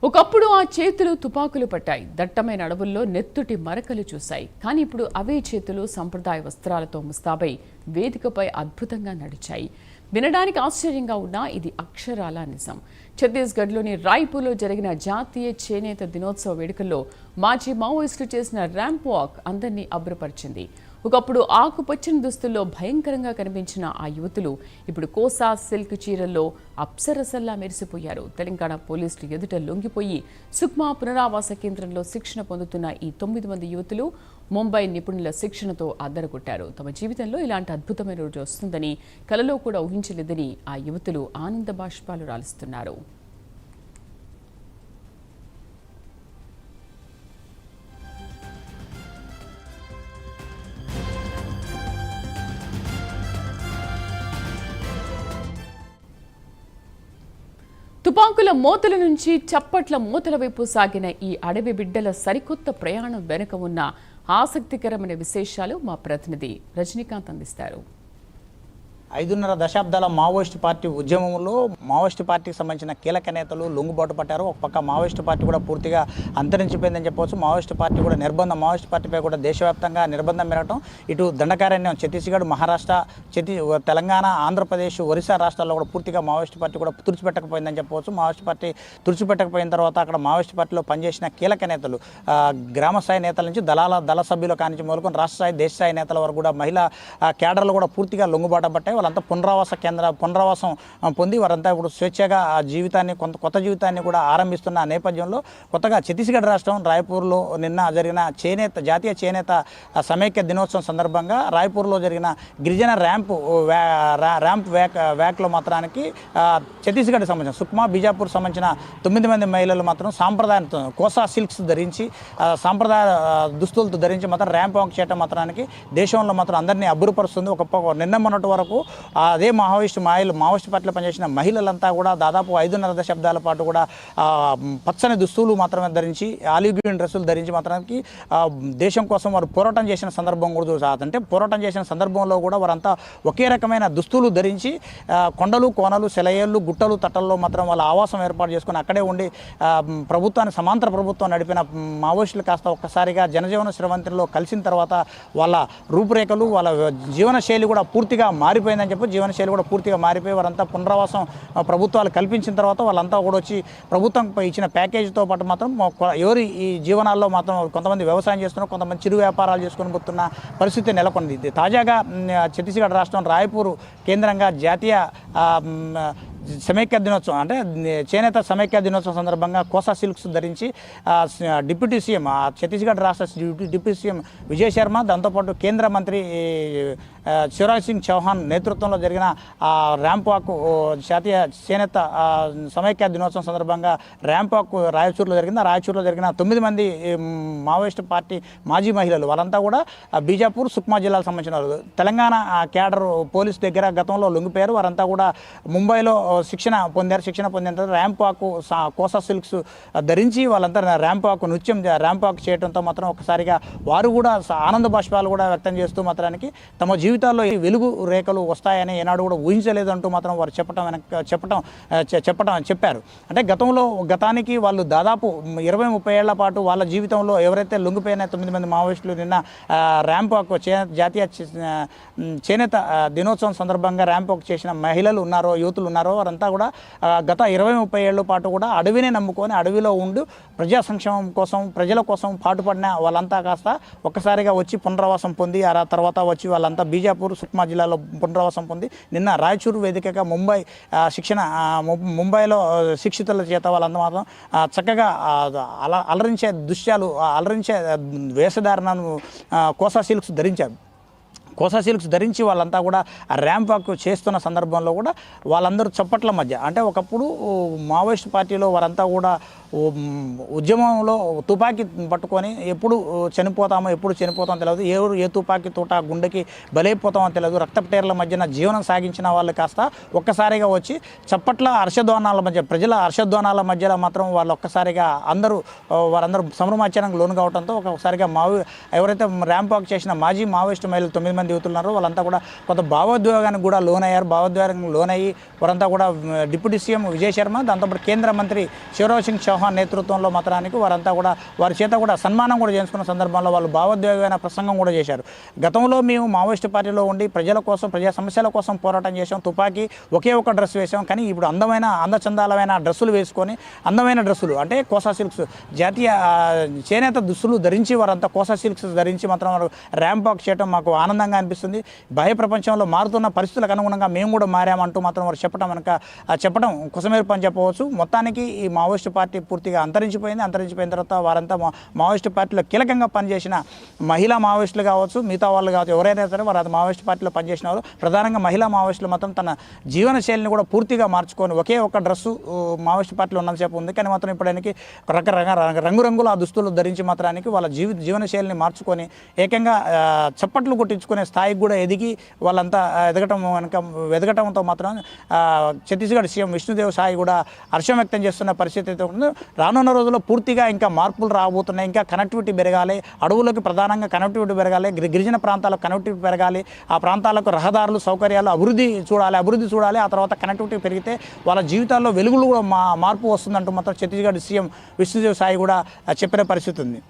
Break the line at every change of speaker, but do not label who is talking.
ఒకప్పుడు ఆ చేతులు తుపాకులు పట్టాయి, దట్టమైన అడవుల్లో నెత్తుటి మరకలు చూశాయి. కానీ ఇప్పుడు అవే చేతులు సంప్రదాయ వస్త్రాలతో ముస్తాబై వేదికపై అద్భుతంగా నడిచాయి. వినడానికి ఆశ్చర్యంగా ఉన్నా ఇది అక్షరాల నిజం. ఛత్తీస్గఢ్లోని రాయ్పూర్లో జరిగిన జాతీయ చేనేత దినోత్సవ వేడుకల్లో మాజీ మావోయిస్టులు చేసిన ర్యాంప్ వాక్ అందరినీ అబ్బురపరిచింది. ఒకప్పుడు ఆకుపచ్చని దుస్తుల్లో భయంకరంగా కనిపించిన ఆ యువతులు ఇప్పుడు కోసా సిల్క్ చీరల్లో అప్సరసల్లా మెరిసిపోయారు. తెలంగాణ పోలీసులు ఎదుట లొంగిపోయి సుక్మా పునరావాస కేంద్రంలో శిక్షణ పొందుతున్న ఈ 9 మంది యువతులు ముంబై నిపుణుల శిక్షణతో అద్దరగొట్టారు. తమ జీవితంలో ఇలాంటి అద్భుతమైన రోజు వస్తుందని కలలో కూడా ఊహించలేదని ఆ యువతులు ఆనంద బాష్పాలు రాలుస్తున్నారు. తుపాకుల మోతల నుంచి చప్పట్ల మూతల వైపు సాగిన ఈ అడవి బిడ్డల సరికొత్త ప్రయాణం వెనుక ఉన్న ఆసక్తికరమైన విశేషాలు మా ప్రతినిధి రజనీకాంత్ అందిస్తారు.
5.5 దశాబ్దాల మావోయిస్టు పార్టీ ఉద్యమంలో మావోయిస్టు పార్టీకి సంబంధించిన కీలక నేతలు లొంగుబాటు పట్టారు. ఒక పక్క మావోయిస్టు పార్టీ కూడా పూర్తిగా అంతరించిపోయిందని చెప్పవచ్చు. మావోయిస్టు పార్టీ కూడా మావోయిస్టు పార్టీపై కూడా దేశవ్యాప్తంగా నిర్బంధం పెరగడం, ఇటు దండకారణ్యం ఛత్తీస్గఢ్, మహారాష్ట్ర, తెలంగాణ, ఆంధ్రప్రదేశ్, ఒరిస్సా రాష్ట్రాల్లో కూడా పూర్తిగా మావోయిస్టు పార్టీ కూడా తుడిచిపెట్టకపోయిందని చెప్పవచ్చు. మావోయిస్టు పార్టీ తుడిచిపెట్టకపోయిన తర్వాత అక్కడ మావోయిస్టు పార్టీలో పనిచేసిన కీలక నేతలు, గ్రామ స్థాయి నేతల నుంచి దళ సభ్యుల కానించి మొదలుకొని రాష్ట్ర స్థాయి, దేశ స్థాయి నేతల వరకు కూడా మహిళా క్యాడర్లు కూడా పూర్తిగా లొంగుబాటు పట్టాయి. వాళ్ళంతా పునరావాసం పొంది వారంతా ఇప్పుడు స్వేచ్ఛగా ఆ జీవితాన్ని కొత్త జీవితాన్ని కూడా ఆరంభిస్తున్న నేపథ్యంలో కొత్తగా ఛత్తీస్గఢ్ రాష్ట్రం రాయ్పూర్లో నిన్న జరిగిన జాతీయ చేనేత సమైక్య దినోత్సవం సందర్భంగా రాయ్పూర్లో జరిగిన గిరిజన ర్యాంప్ వ్యాక్లో మాత్రానికి ఛత్తీస్గఢ్ సంబంధించిన సుక్మా, బీజాపూర్ సంబంధించిన 9 మంది మహిళలు మాత్రం సాంప్రదాయ కోసా సిల్క్స్ ధరించి, సాంప్రదాయ దుస్తులతో ధరించి మాత్రం ర్యాంప్ వాక్ చేయడం మాత్రానికి దేశంలో మాత్రం అందరినీ అబ్బురపరుస్తుంది. నిన్న మొన్నటి వరకు అదే మావోయిస్టు పార్టీలో పనిచేసిన మహిళలంతా కూడా దాదాపు 5.5 దశాబ్దాల పాటు కూడా పచ్చని దుస్తులు మాత్రమే ధరించి, ఆలివ్ గ్రీన్ డ్రెస్సులు ధరించి మాత్రానికి దేశం కోసం వారు పోరాటం చేసిన సందర్భం కూడా అంటే పోరాటం చేసిన సందర్భంలో కూడా వారంతా ఒకే రకమైన దుస్తులు ధరించి కొండలు, కోనలు, సెలయేళ్ళు, గుట్టలు, తట్టల్లో మాత్రం వాళ్ళ ఆవాసం ఏర్పాటు చేసుకుని అక్కడే ఉండి సమాంతర ప్రభుత్వం నడిపిన మావోయిస్టులు కాస్త ఒక్కసారిగా జనజీవన స్రవంతిలో కలిసిన తర్వాత వాళ్ళ రూపురేఖలు, వాళ్ళ జీవనశైలి కూడా పూర్తిగా మారిపోయిందని చెప్పి జీవనశైలి కూడా పూర్తిగా మారిపోయి వారంతా పునరావాసం ప్రభుత్వాలు కల్పించిన తర్వాత వాళ్ళంతా కూడా వచ్చి ప్రభుత్వం ఇచ్చిన ప్యాకేజీతో పాటు మాత్రం ఎవరి ఈ జీవనాల్లో మాత్రం కొంతమంది వ్యవసాయం చేస్తున్నారు, కొంతమంది చిరు వ్యాపారాలు చేసుకుని పోతున్న పరిస్థితి నెలకొంది. తాజాగా ఛత్తీస్గఢ్ రాష్ట్రం రాయ్పూర్ కేంద్రంగా జాతీయ సమైక్య దినోత్సవం అంటే చేనేత సమైక్య దినోత్సవం సందర్భంగా కోసా సిల్క్స్ ధరించి డిప్యూటీ సీఎం, ఛత్తీస్గఢ్ రాష్ట్ర డిప్యూటీ సీఎం విజయ్ శర్మ, దాంతోపాటు కేంద్ర మంత్రి శివరాజ్ సింగ్ చౌహాన్ నేతృత్వంలో జరిగిన ర్యాంప్ వాక్, జాతీయ చేనేత సమైక్య దినోత్సవం సందర్భంగా ర్యాంప్ వాక్ రాయచూరులో జరిగింది. రాయచూరులో జరిగిన 9 మంది మావోయిస్టు పార్టీ మాజీ మహిళలు వాళ్ళంతా కూడా బీజాపూర్, సుక్మా జిల్లాలకు సంబంధించిన వాళ్ళు. తెలంగాణ క్యాడర్ పోలీసు దగ్గర గతంలో లొంగిపోయారు. వారంతా కూడా ముంబైలో శిక్షణ పొందిన తర్వాత ర్యాంప్ వాక్, కోసా సిల్క్స్ ధరించి వాళ్ళంతా ర్యాంప్ వాక్ చేయడంతో మాత్రం ఒకసారిగా వారు కూడా ఆనంద బాష్పాలు కూడా వ్యక్తం చేస్తూ మాత్రానికి తమ జీవితాల్లో ఈ వెలుగు రేఖలు వస్తాయని ఏనాడు కూడా ఊహించలేదు అంటూ మాత్రం వారు చెప్పారు. అంటే గతానికి వాళ్ళు దాదాపు 20-30 ఏళ్ల పాటు వాళ్ళ జీవితంలో ఎవరైతే లొంగిపోయిన 9 మంది మావోయిస్టులు నిన్న ర్యాంప్ వాక్, జాతీయ చేనేత దినోత్సవం సందర్భంగా ర్యాంప్ వాక్ చేసిన మహిళలు ఉన్నారో, యువతులు ఉన్నారో వారంతా కూడా గత 20-30 ఏళ్ల పాటు కూడా అడవినే నమ్ముకొని అడవిలో ఉండి ప్రజా సంక్షేమం కోసం, ప్రజల కోసం పాటుపడిన వాళ్ళంతా కాస్త ఒక్కసారిగా వచ్చి పునరావాసం పొంది ఆ తర్వాత వచ్చి వాళ్ళంతా బీజాపూర్, సుక్మా జిల్లాలో పునరావాసం పొంది నిన్న రాయచూరు వేదికగా ముంబైలో శిక్షితుల చేత వాళ్ళంతా మాత్రం చక్కగా అలరించే దృశ్యాలు, అలరించే వేషధారణను కోసా సిల్క్స్ ధరించారు. కోసా సిల్క్స్ ధరించి వాళ్ళంతా కూడా ర్యాంప్ వాక్ చేస్తున్న సందర్భంలో కూడా వాళ్ళందరూ చప్పట్ల మధ్య, అంటే ఒకప్పుడు మావోయిస్ట్ పార్టీలో వారంతా కూడా ఉద్యమంలో తుపాకీ పట్టుకొని ఎప్పుడు చనిపోతామో తెలియదు, ఏ తుపాకీ తోట గుండెకి బలైపోతామో తెలియదు, రక్తపటేర్ల మధ్యన జీవనం సాగించిన వాళ్ళు కాస్త ఒక్కసారిగా వచ్చి చప్పట్ల హర్షధ్వానాల మధ్య, ప్రజల హర్షధ్వానాల మధ్యలో మాత్రం వాళ్ళు ఒక్కసారిగా వారందరూ సంభ్రమాచరణకు లోను కావడంతో ఒకసారిగా ఎవరైతే ర్యాంప్ వాక్ చేసిన మాజీ మావోయిస్టు మహిళలు 9 మంది మంది యువతులు ఉన్నారో వాళ్ళంతా కూడా కొంత భావోద్వేగానికి కూడా లోనయ్యారు. భావోద్వేగానికి లోనయ్యి వారంతా కూడా డిప్యూటీ సీఎం విజయ్ శర్మ, దాంతోపాటు కేంద్ర మంత్రి శివరాజ్ సింగ్ చౌహాన్ నేతృత్వంలో మాత్రానికి వారంతా కూడా వారి చేత కూడా సన్మానం కూడా చేసుకున్న సందర్భంలో వాళ్ళు భావోద్వేగమైన ప్రసంగం కూడా చేశారు. గతంలో మేము మావోయిస్టు పార్టీలో ఉండి ప్రజల కోసం, ప్రజా సమస్యల కోసం పోరాటం చేసాం, తుపాకీ ఒకే ఒక డ్రెస్ వేసాం, కానీ ఇప్పుడు అందచందాలమైన డ్రెస్సులు వేసుకొని, అందమైన డ్రెస్సులు అంటే కోసా సిల్క్స్ జాతీయ చేనేత దుస్తులు ధరించి వారంతా కోసా సిల్క్స్ ధరించి మాత్రం వారు ర్యాంప్ వాక్ చేయడం మాకు ఆనందంగా అనిపిస్తుంది. బాహ్య ప్రపంచంలో మారుతున్న పరిస్థితులకు అనుగుణంగా మేము కూడా మారామంటూ మాత్రం వారు చెప్పడం కుసమేరు పని చెప్పవచ్చు. మొత్తానికి ఈ మావోయిస్టు పార్టీ పూర్తిగా అంతరించిపోయింది. అంతరించిపోయిన తర్వాత వారంతా మావోయిస్టు పార్టీలో కీలకంగా పనిచేసిన మహిళా మావోయిస్టులు కావచ్చు, మిగతా వాళ్ళు కావచ్చు, ఎవరైనా సరే వారు అది మావోయిస్టు పార్టీలో పనిచేసిన వారు, ప్రధానంగా మహిళా మావోయిస్టులు మాత్రం తన జీవన శైలిని కూడా పూర్తిగా మార్చుకొని ఒకే ఒక డ్రెస్సు మావోయిస్టు పార్టీలో ఉన్నంతసేపు ఉంది, కానీ మాత్రం ఇప్పటికి రంగురంగుల ఆ దుస్తులు ధరించి మాత్రానికి వాళ్ళ జీవన శైలిని మార్చుకొని ఏకంగా చప్పట్లు కొట్టించుకునే స్థాయికి కూడా ఎదిగి వాళ్ళంతా ఎదగటంతో మాత్రం ఛత్తీస్గఢ్ సీఎం విష్ణుదేవ్ సాయి కూడా హర్షం వ్యక్తం చేస్తున్న పరిస్థితి అయితే ఉంది. రానున్న రోజుల్లో పూర్తిగా ఇంకా మార్పులు రాబోతున్నాయి. ఇంకా కనెక్టివిటీ పెరగాలి, అడవులకు ప్రధానంగా కనెక్టివిటీ పెరగాలి, గిరిజన ప్రాంతాలకు కనెక్టివిటీ పెరగాలి, ఆ ప్రాంతాలకు రహదారులు సౌకర్యాలు అభివృద్ధి చూడాలి. ఆ తర్వాత కనెక్టివిటీ పెరిగితే వాళ్ళ జీవితాల్లో వెలుగులు కూడా మార్పు వస్తుందంటూ మాత్రం ఛత్తీస్గఢ్ సీఎం విష్ణుదేవ్ సాయి కూడా చెప్పిన పరిస్థితి ఉంది.